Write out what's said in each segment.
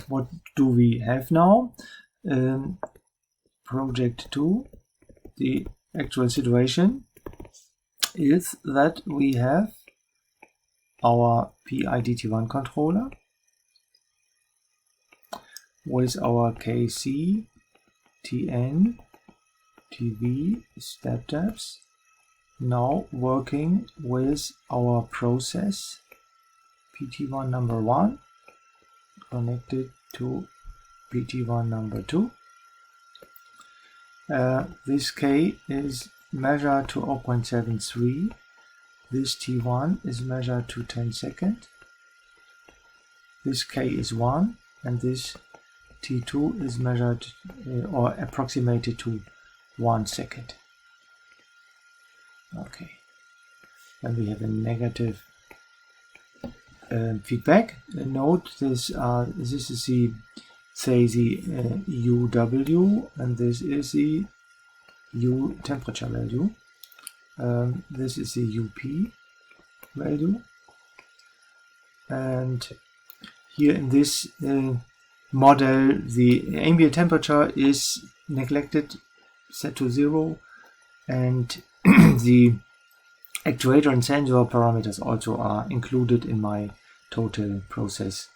What do we have now? Project 2, the actual situation is that we have our PIDT1 controller with our KC, TN, TV step tabs now working with our process PT1 number 1 connected to PT1 number 2. This K is measured to 0.73. This T1 is measured to 10 seconds. This K is 1 and this T2 is measured or approximated to 1 second. Okay, then we have a negative feedback. Note this is the UW and this is the U temperature value. This is the UP value, and here in this model the ambient temperature is neglected, set to 0, and the actuator and sensor parameters also are included in my total process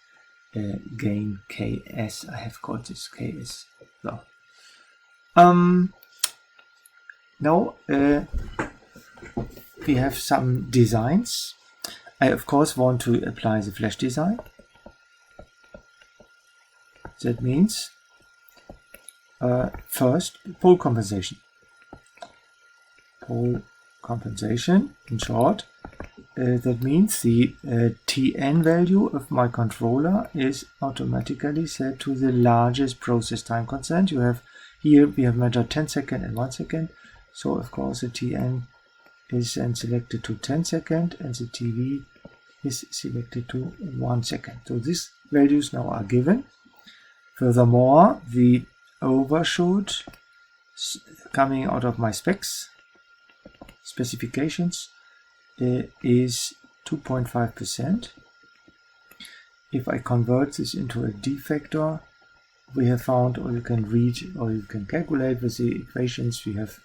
gain KS. I have called this KS. So now we have some designs. I of course want to apply the flash design. That means first pole compensation. Pole compensation, in short, that means the TN value of my controller is automatically set to the largest process time constant. You have here we have measured 10 seconds and 1 second, so of course the TN is then selected to 10 seconds and the TV is selected to 1 second. So these values now are given. Furthermore, the overshoot coming out of my specifications is 2.5%. If I convert this into a D factor, we have found, or you can read, or you can calculate with the equations we have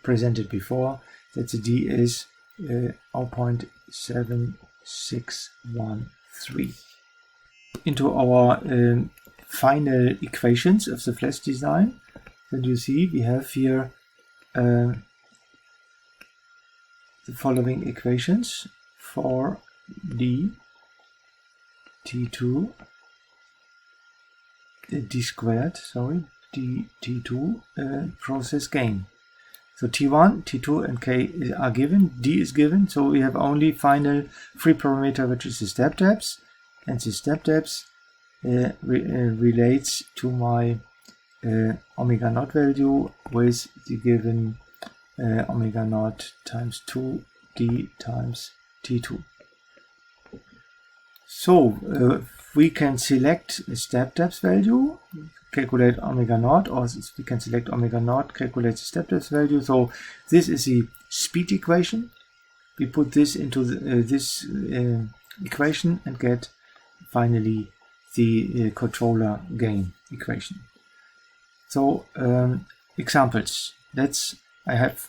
presented before, that the D is 0.7613. Into our final equations of the flash design, then you see we have here the following equations for D, T2, D squared, sorry, T2 process gain. So T1, T2 and K are given, D is given, so we have only final free parameter, which is the step depths, and the step depths relates to my omega naught value with the given omega naught times 2 D times T2. So we can select a step depth value, calculate omega naught, or we can select omega naught, calculate the step depth value. So this is the speed equation. We put this into this equation and get finally the controller gain equation. So examples. I have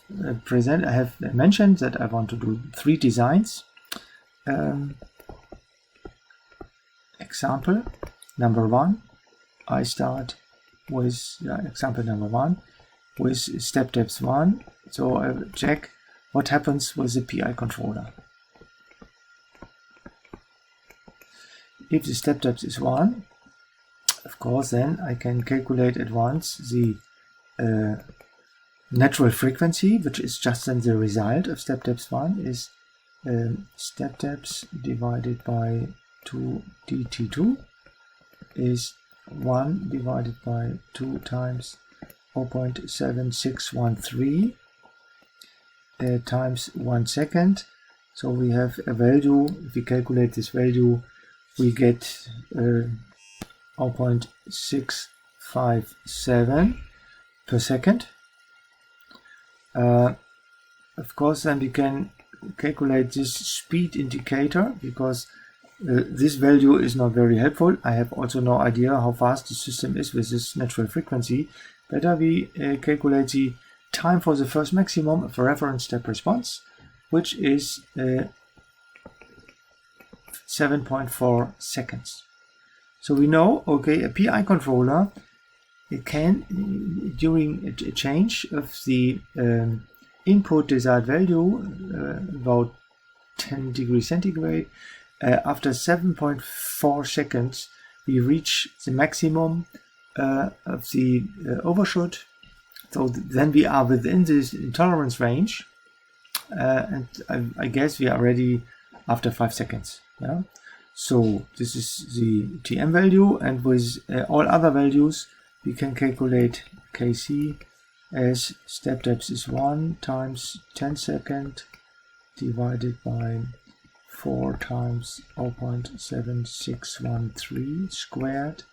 mentioned that I want to do 3 designs. Example number 1. I start with example number 1 with step depth 1. So I will check what happens with the PI controller. If the step depth is 1, of course, then I can calculate at once the natural frequency, which is just then the result of step depth 1 is step depth divided by 2 dt2 is 1 divided by 2 times 0.7613 times 1 second. So we have a value, if we calculate this value, we get 0.657 per second. Of course, then we can calculate this speed indicator, because This value is not very helpful. I have also no idea how fast the system is with this natural frequency. Better we calculate the time for the first maximum of a reference step response, which is 7.4 seconds. So we know, okay, a PI controller, it can, during a change of the input desired value, about 10 degrees centigrade, after 7.4 seconds, we reach the maximum of the overshoot. So then we are within this tolerance range, and I guess we are ready after 5 seconds. Yeah. So this is the TM value, and with all other values, we can calculate Kc as step depth is 1 times 10 seconds divided by 4 times 0.7613 squared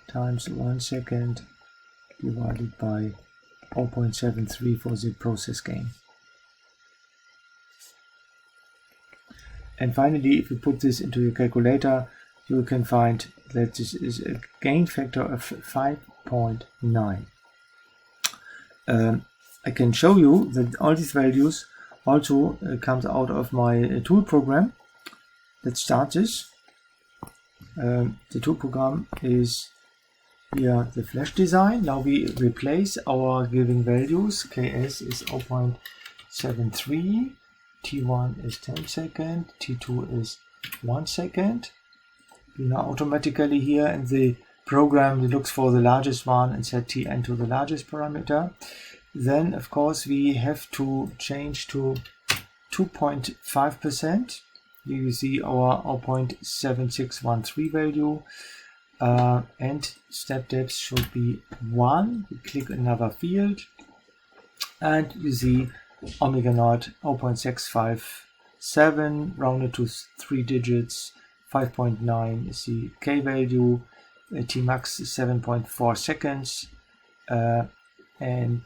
times 1 second divided by 0.73 for the process gain. And finally, if you put this into your calculator, you can find that this is a gain factor of 5.9. I can show you that all these values also comes out of my tool program. Let's start this. The tool program is here the flash design. Now we replace our given values. Ks is 0.73, T1 is 10 seconds, T2 is 1 second. We now automatically here in the program it looks for the largest one and set Tn to the largest parameter. Then of course we have to change to 2.5%. Here you see our 0.7613 value, and step depth should be 1. We click another field and you see omega naught 0.657 rounded to 3 digits, 5.9 is the K value, T max is 7.4 seconds, and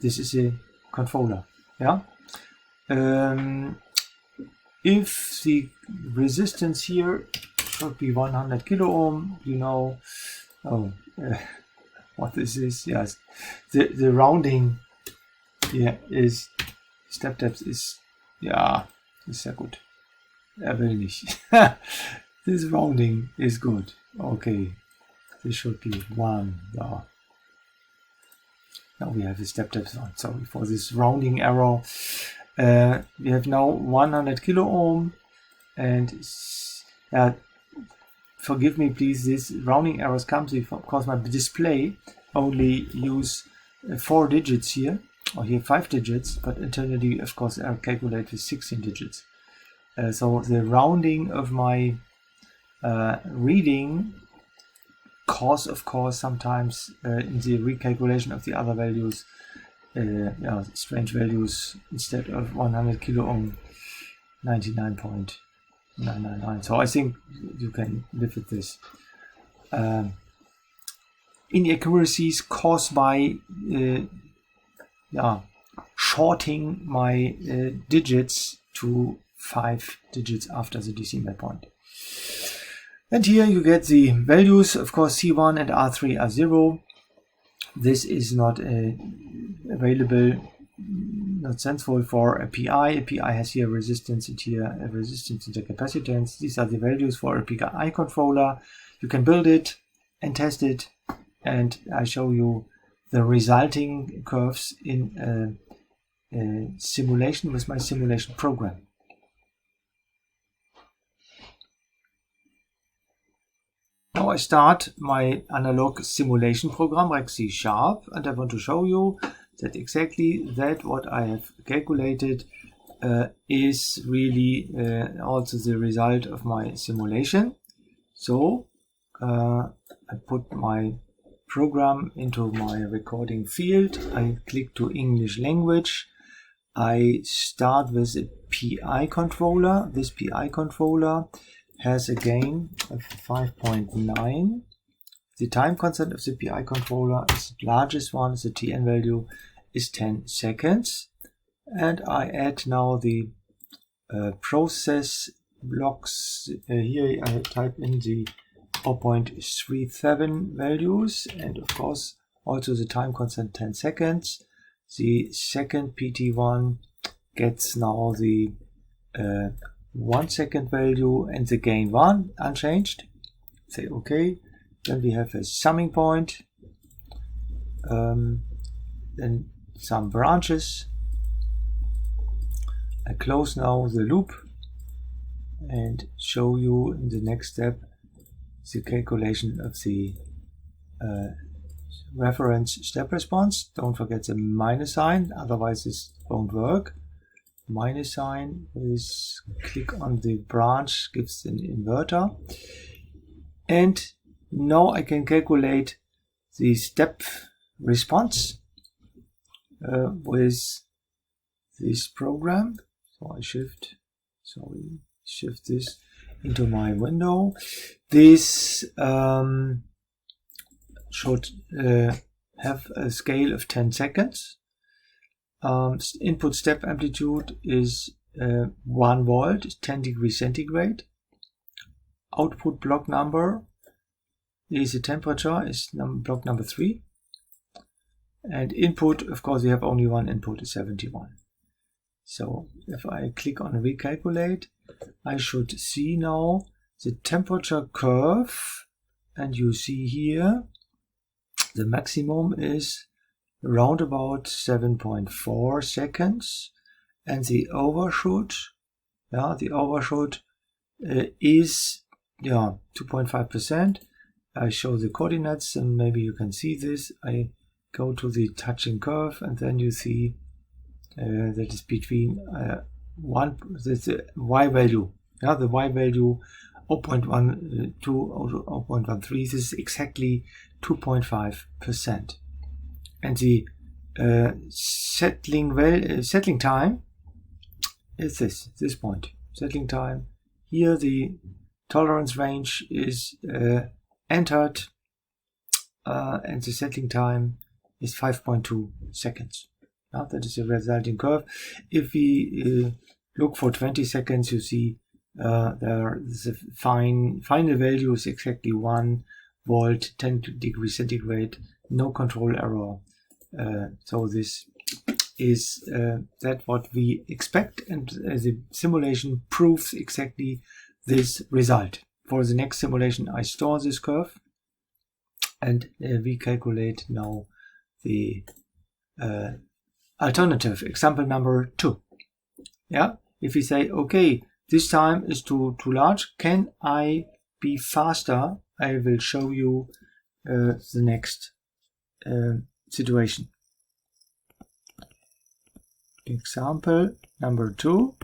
this is a controller. Yeah. If the resistance here should be 100 kilo ohm, you know, what this is. Yes, the rounding here is step depth is, ja, ist sehr gut. Will nicht. This rounding is good. Okay, this should be 1. Yeah. Now we have a step depth on. Sorry for this rounding error. We have now 100 kilo ohm, and forgive me please, this rounding errors comes because my display only use 4 digits here, or here 5 digits, but internally of course I calculate with 16 digits. So the rounding of my reading cause of course sometimes in the recalculation of the other values strange values. Instead of 100 kilo ohm, 99.999. So I think you can live with this. Inaccuracies caused by shorting my digits to 5 digits after the decimal point. And here you get the values. Of course, C1 and R3 are 0. This is not available, not sensible for a PI. A PI has here resistance and here a resistance and a capacitance. These are the values for a PI controller. You can build it and test it, and I show you the resulting curves in a simulation with my simulation program. Now I start my analog simulation program like C#, and I want to show you that exactly that what I have calculated is really also the result of my simulation. So I put my program into my recording field. I click to English language. I start with a PI controller. This PI controller has a gain of 5.9. The time constant of the PI controller is the largest one. The TN value is 10 seconds. And I add now the process blocks. Here I type in the 0.37 values, and of course also the time constant 10 seconds. The second PT1 gets now the 1 second value and the gain 1 unchanged. Say OK. Then we have a summing point, then some branches. I close now the loop and show you in the next step the calculation of the reference step response. Don't forget the minus sign, otherwise this won't work. Minus sign is click on the branch, gives an inverter. And now I can calculate the step response with this program. So I shift this into my window. This should have a scale of 10 seconds. Input step amplitude is 1 volt, 10 degrees centigrade. Output block number is the temperature, is block number 3. And input, of course, we have only one input, is 71. So if I click on recalculate, I should see now the temperature curve, and you see here the maximum is around about 7.4 seconds, and the overshoot, is 2.5%. I show the coordinates, and maybe you can see this. I go to the touching curve, and then you see that is between the y value, the y value 0.1 to 0.13. This is exactly 2.5%, and the settling time is this point. Settling time here, the tolerance range is entered, and the settling time is 5.2 seconds. That is the resulting curve. If we look for 20 seconds, you see there the final value is exactly 1 volt, 10 degrees centigrade, no control error. So this is that what we expect, and the simulation proves exactly this result. For the next simulation, I store this curve, and we calculate now the alternative, example number 2. If we say, okay, this time is too large, can I be faster? I will show you the next situation. Example number 2.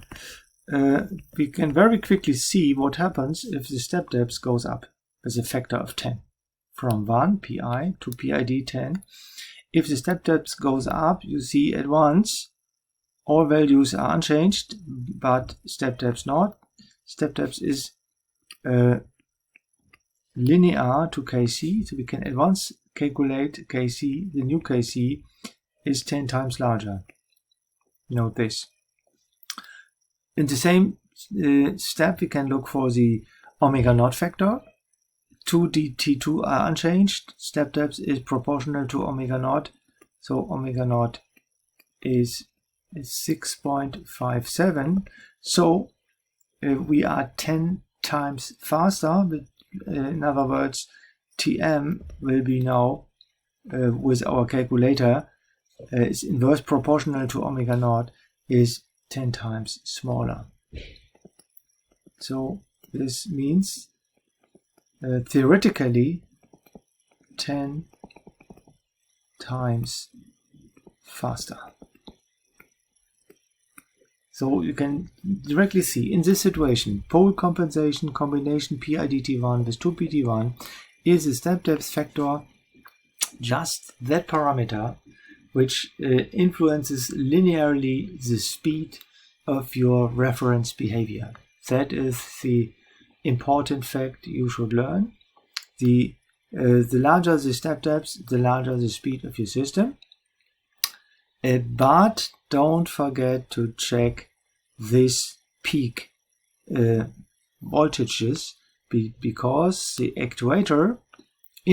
We can very quickly see what happens if the step depth goes up with a factor of 10 from 1 pi to PID 10. If the step depth goes up, you see at once all values are unchanged, but step depth not. Step depth is linear to Kc, so we can at once calculate Kc. The new Kc is 10 times larger. Note this. In the same step, we can look for the omega naught factor. 2dt2 are unchanged. Step depth is proportional to omega naught, so omega naught is 6.57. So we are 10 times faster. But, in other words, Tm will be now with our calculator is inverse proportional to omega naught, is 10 times smaller. So this means theoretically 10 times faster. So you can directly see in this situation, pole compensation combination PIDT1 with 2PT1 is a step depth factor, just that parameter which influences linearly the speed of your reference behavior. That is the important fact you should learn. The larger the step depth, the larger the speed of your system. But don't forget to check this peak voltages because the actuator, the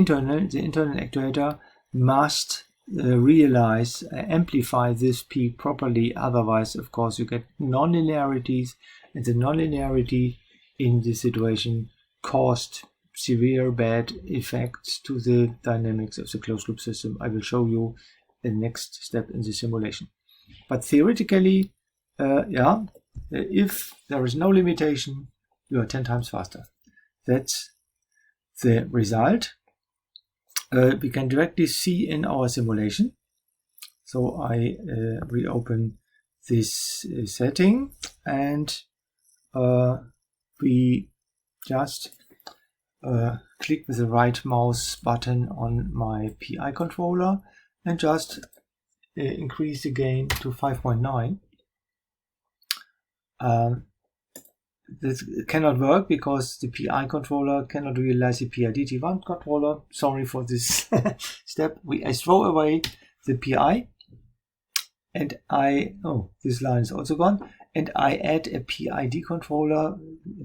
internal actuator must realize, amplify this peak properly. Otherwise, of course, you get nonlinearities, and the nonlinearity in this situation caused severe bad effects to the dynamics of the closed loop system. I will show you the next step in the simulation. But theoretically, if there is no limitation, you are 10 times faster. That's the result. We can directly see in our simulation. So I reopen this setting, and we just click with the right mouse button on my PI controller and just increase the gain to 5.9. This cannot work because the PI controller cannot realize the PIDT1 controller. Sorry for this step. I throw away the PI, and this line is also gone, and I add a PID controller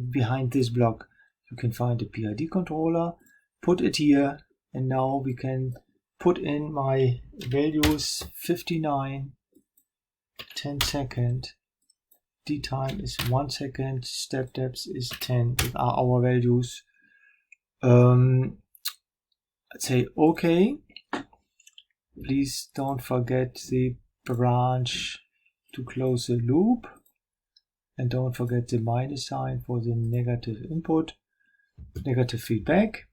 behind this block. You can find the PID controller, put it here, and now we can put in my values: 59, 10 seconds. D time is 1 second, step depth is 10. These are our values. I'd say OK. Please don't forget the branch to close the loop, and don't forget the minus sign for the negative input, negative feedback.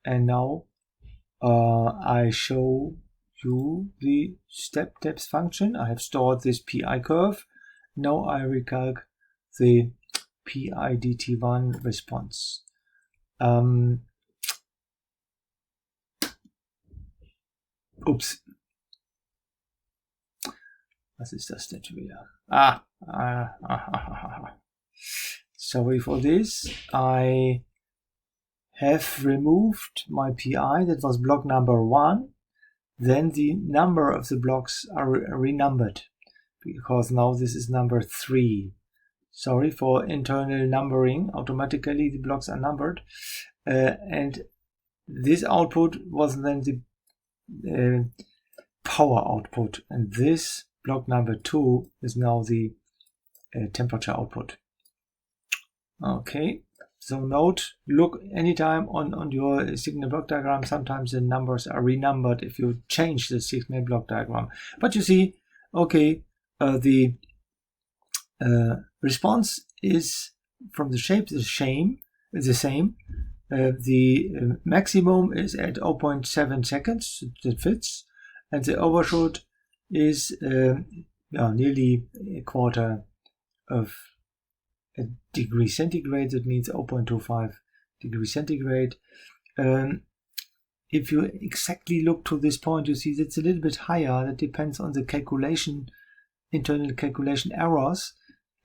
And now I show you the step depth function. I have stored this PI curve. Now I recalc the PIDT1 response. Ups. Was ist das denn schon wieder? Sorry for this. I have removed my PI. That was block number 1. Then the number of the blocks are renumbered, because now this is number 3. Sorry for internal numbering. Automatically the blocks are numbered. And this output was then the power output. And this block number 2 is now the temperature output. Okay. So note, look anytime on your signal block diagram. Sometimes the numbers are renumbered if you change the signal block diagram. But you see, okay, the response is from the shape the same. The maximum is at 0.7 seconds. That fits, and the overshoot is nearly a quarter of a degree centigrade. That means 0.25 degrees centigrade. If you exactly look to this point, you see that's a little bit higher. That depends on the calculation, internal calculation errors.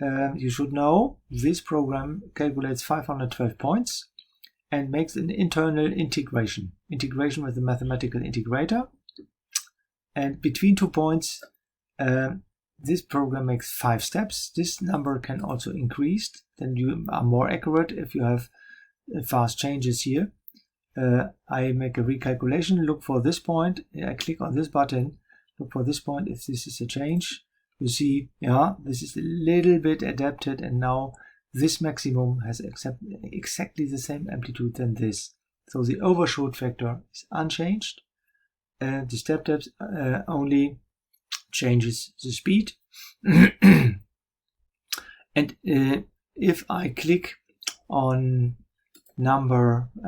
You should know this program calculates 512 points and makes an internal integration with the mathematical integrator. And between 2 points, this program makes 5 steps. This number can also increase. Then you are more accurate if you have fast changes here. I make a recalculation, look for this point. I click on this button, look for this point. If this is a change, you see, this is a little bit adapted, and now this maximum has exactly the same amplitude than this. So the overshoot factor is unchanged. The step depth only changes the speed. And if I click on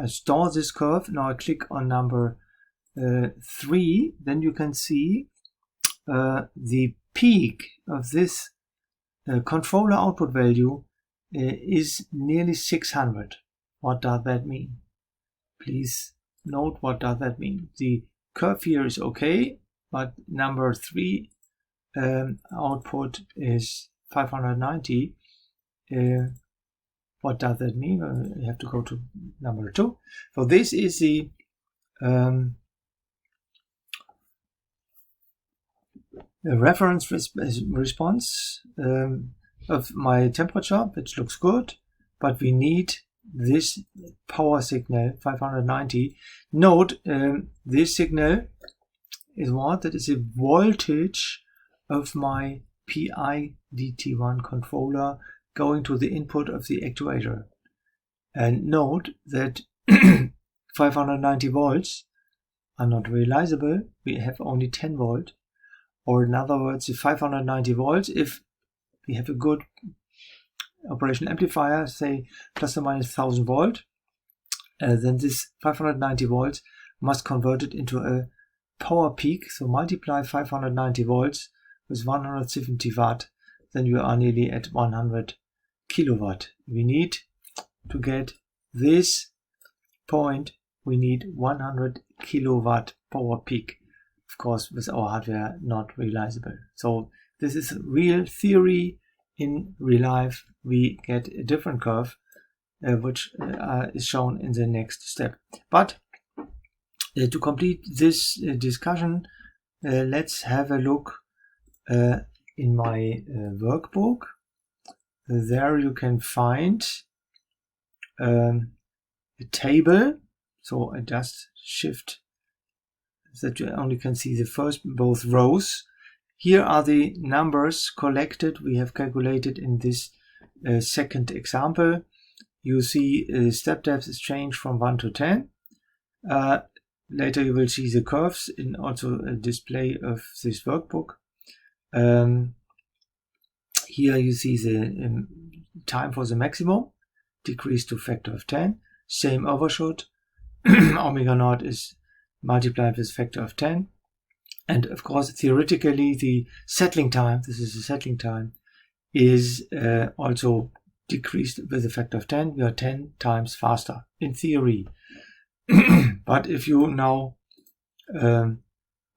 store this curve, now I click on number 3, then you can see the peak of this controller output value is nearly 600. What does that mean? Please note, what does that mean? The curve here is okay, but number 3 output is 590. What does that mean? You have to go to number 2. So this is the reference response of my temperature, which looks good. but we need this power signal 590. Note this signal is what? That is the voltage of my PIDT1 controller going to the input of the actuator. And note that 590 volts are not realizable. We have only 10 volt. Or in other words, the 590 volts, if we have a good operational amplifier, say plus or minus 1000 volt, then this 590 volts must convert it into a power peak. So multiply 590 volts with 170 watt, then you are nearly at 100 kilowatt. We need to get this point, we need 100 kilowatt power peak. Of course, with our hardware, not realizable. So this is real theory. In real life, we get a different curve, which is shown in the next step. But to complete this discussion, let's have a look in my workbook. There you can find a table. So I just shift so that you only can see the both rows. Here are the numbers collected we have calculated in this second example. You see step depth is changed from 1 to 10. Later you will see the curves in also a display of this workbook. Here you see the time for the maximum decreased to factor of 10. Same overshoot. Omega naught is multiplied with factor of 10. And of course, theoretically, the settling time, this is the settling time, is also decreased with a factor of 10. We are 10 times faster in theory. But if you now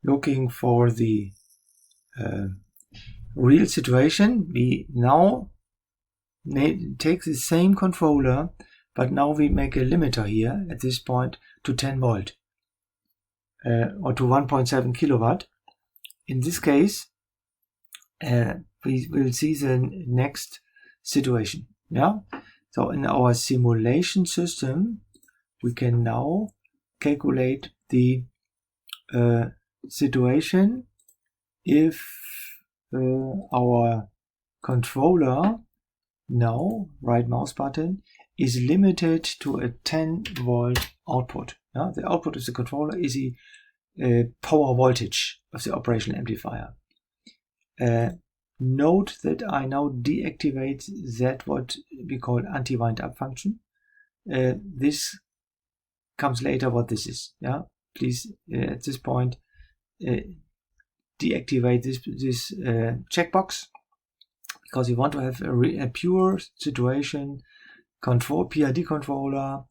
looking for the real situation, we now take the same controller, but now we make a limiter here at this point to 10 volt or to 1.7 kilowatt. In this case, we will see the next situation. Yeah. So in our simulation system, we can now calculate the situation if our controller now, right mouse button, is limited to a 10 volt output. Yeah? The output of the controller is the power voltage of the operational amplifier. Note that I now deactivate that what we call anti-wind-up function. This comes later what this is. Yeah, please at this point deactivate this checkbox, because you want to have a pure situation PID controller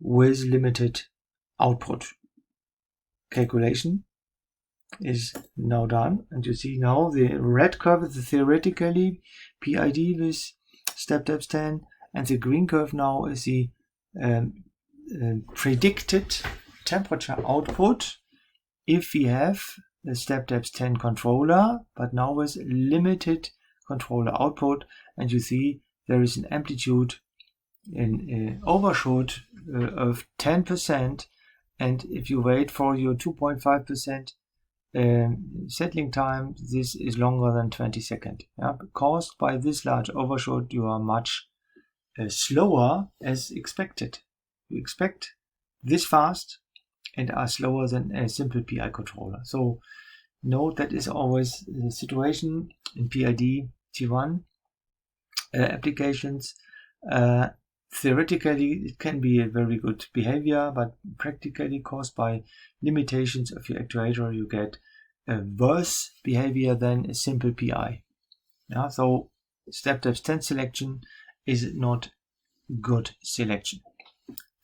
with limited output. Calculation is now done, and you see now the red curve is theoretically PID with step depth 10, and the green curve now is the predicted temperature output if we have the step depth 10 controller, but now with limited controller output. And you see there is an amplitude in overshoot of 10%, and if you wait for your 2.5% settling time, this is longer than 20 seconds. Yeah? Caused by this large overshoot, you are much slower as expected. You expect this fast and are slower than a simple PI controller. So note that is always the situation in PID T1 applications. Theoretically, it can be a very good behavior, but practically caused by limitations of your actuator, you get a worse behavior than a simple PI. Yeah, so step depth 10 selection is not good selection.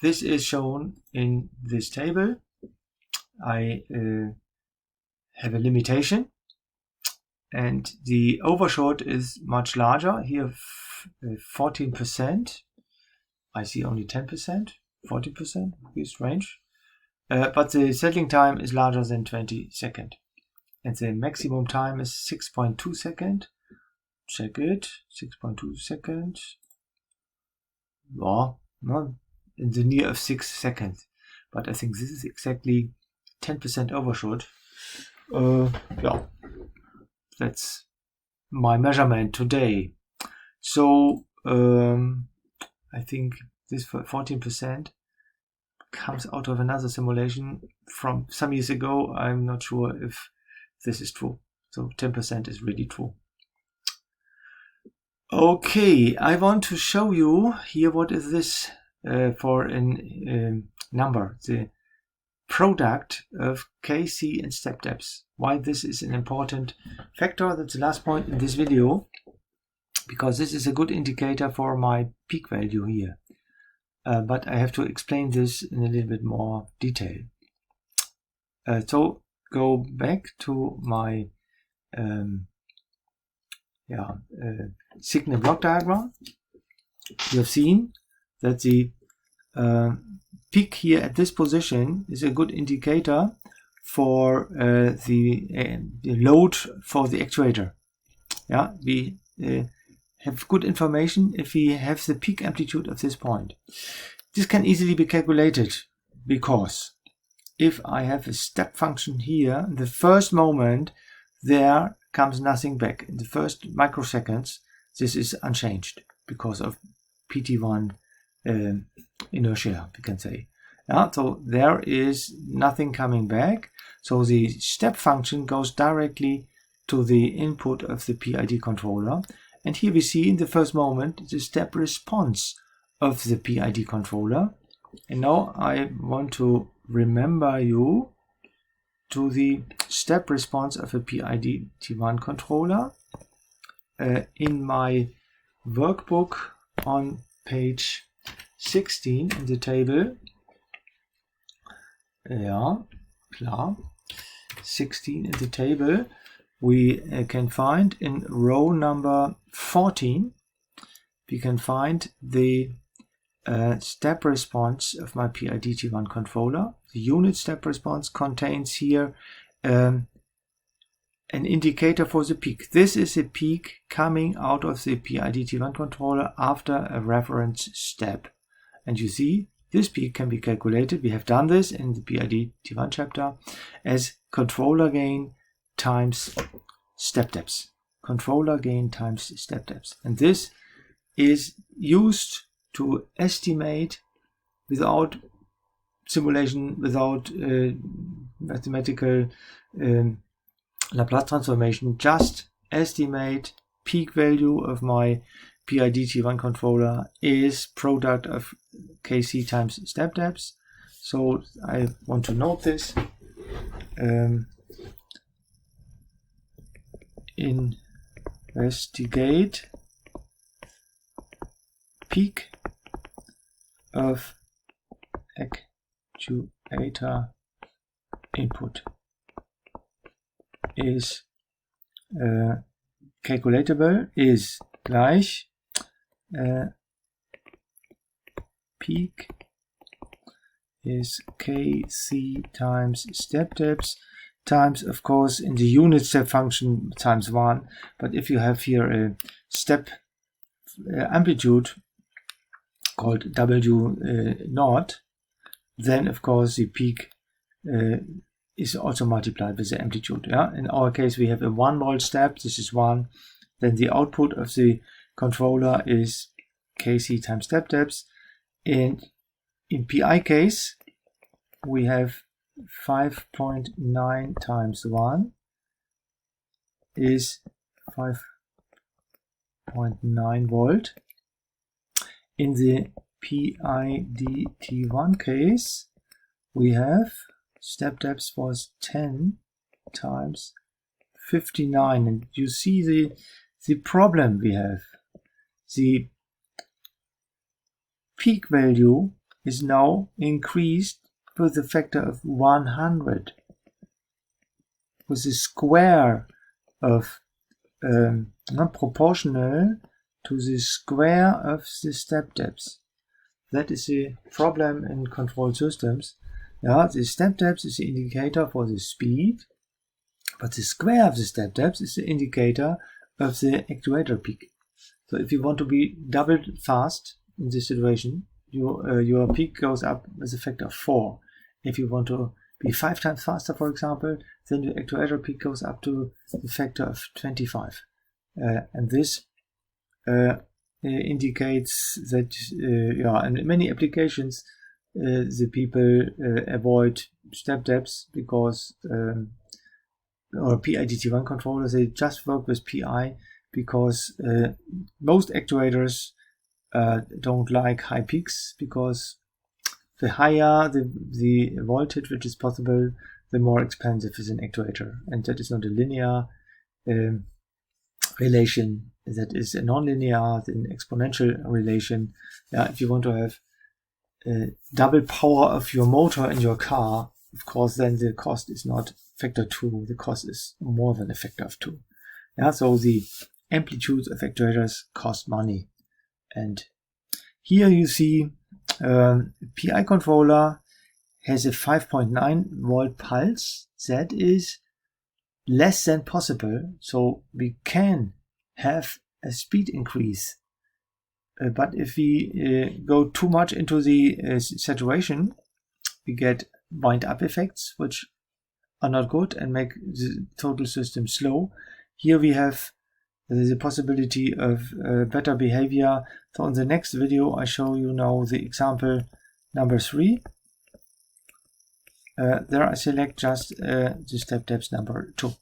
This is shown in this table. I have a limitation, and the overshoot is much larger. Here 14%. I see only 10%, 40%, this range. But the settling time is larger than 20 seconds. And the maximum time is 6.2 seconds. Check it, 6.2 seconds. well, not in the near of 6 seconds. But I think this is exactly 10% overshoot. Yeah, that's my measurement today. So I think this 14% comes out of another simulation from some years ago. I'm not sure if this is true. So 10% is really true. Okay, I want to show you here what is this for a number, the product of Kc and step depths. Why this is an important factor, that's the last point in this video, because this is a good indicator for my peak value here. But I have to explain this in a little bit more detail. So go back to my signal block diagram. You have seen that the peak here at this position is a good indicator for the load for the actuator. Yeah, we have good information if we have the peak amplitude at this point. This can easily be calculated because if I have a step function here, in the first moment there comes nothing back. In the first microseconds this is unchanged because of PT1 inertia, we can say. Yeah, so there is nothing coming back. So the step function goes directly to the input of the PID controller. And here we see in the first moment the step response of the PID controller. And now I want to remember you to the step response of a PID T1 controller. In my workbook on page 16 in the table, yeah, klar, 16 in the table, we can find in row number 14, we can find the step response of my PID T1 controller. The unit step response contains here an indicator for the peak. This is a peak coming out of the PID T1 controller after a reference step. And you see, this peak can be calculated. We have done this in the PID T1 chapter as controller gain times step depths. Controller gain times step depths. And this is used to estimate without simulation, without mathematical Laplace transformation, just estimate peak value of my PID T1 controller is product of Kc times step depths. So I want to note this. Investigate peak of actuator input is calculatable, is gleich peak is Kc times step depths times, of course, in the unit step function times 1. But if you have here a step amplitude called W naught, then of course the peak is also multiplied with the amplitude. Yeah? In our case we have a 1 volt step, this is 1, then the output of the controller is Kc times step depths, and in PI case we have 5.9 times 1 is 5.9 volt. In the PID-T1 case we have step depths was 10 times 59, and you see the problem we have. The peak value is now increased with a factor of 100, with the square of not proportional to the square of the step depths. That is the problem in control systems. Yeah, the step depth is the indicator for the speed, but the square of the step depth is the indicator of the actuator peak. So if you want to be double fast, in this situation, your peak goes up with a factor of 4. If you want to be 5 times faster, for example, then your actuator peak goes up to the factor of 25. And this indicates that, in many applications, the people avoid step depths because, or PIDT1 controllers, they just work with PI because most actuators don't like high peaks, because the higher the voltage which is possible, the more expensive is an actuator, and that is not a linear relation. That is a non-linear, an exponential relation. If you want to have double power of your motor in your car, of course, then the cost is not factor 2. The cost is more than a factor of 2. So the amplitudes of actuators cost money. And here you see PI controller has a 5.9 volt pulse. That is less than possible. So we can have a speed increase. But if we go too much into the saturation, we get wind-up effects, which are not good and make the total system slow. Here we have the possibility of better behavior. So in the next video, I show you now the example number 3. There I select just the step depth number 2.